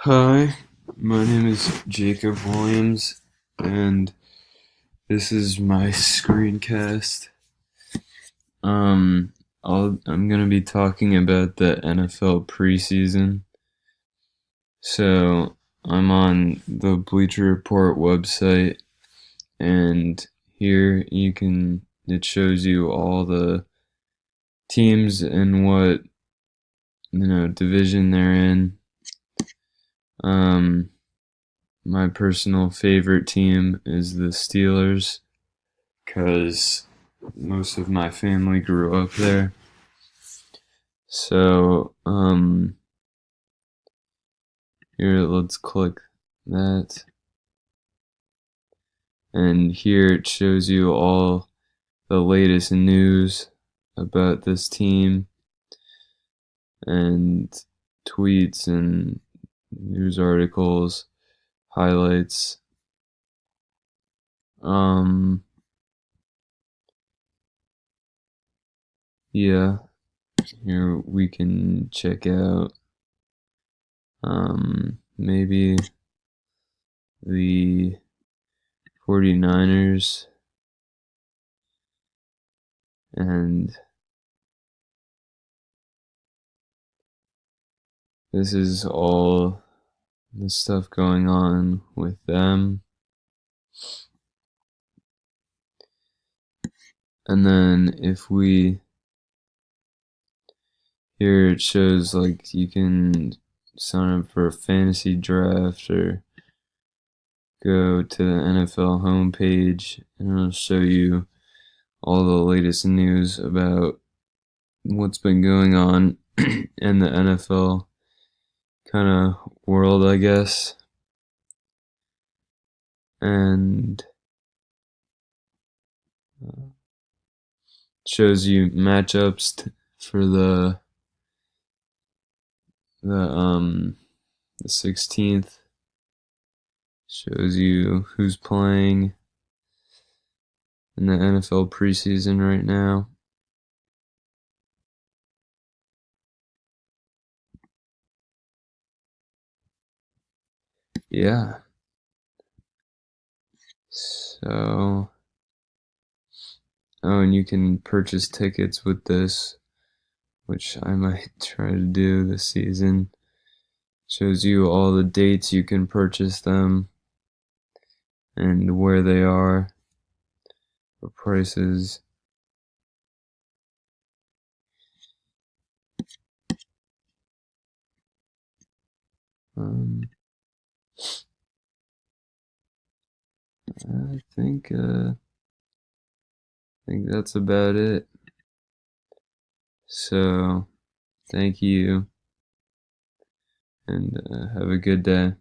Hi, my name is Jacob Williams, and this is my screencast. Um, I'm gonna be talking about the NFL preseason. So I'm on the Bleacher Report website, and here it shows you all the teams and what division they're in. Um, my personal favorite team is the Steelers because most of my family grew up there. So, here, let's click that. And here it shows you all the latest news about this team and tweets and news articles, highlights. Yeah, here we can check out, maybe the 49ers, and this is all the stuff going on with them. And then here it shows like you can sign up for a fantasy draft or go to the NFL homepage, and it'll show you all the latest news about what's been going on in the NFL kind of world, I guess. And shows you matchups for the 16th. Shows you who's playing in the NFL preseason right now. Yeah. So, oh, and you can purchase tickets with this, which I might try to do this season. Shows you all the dates you can purchase them and where they are, the prices. Um, I think that's about it. So, thank you, and have a good day.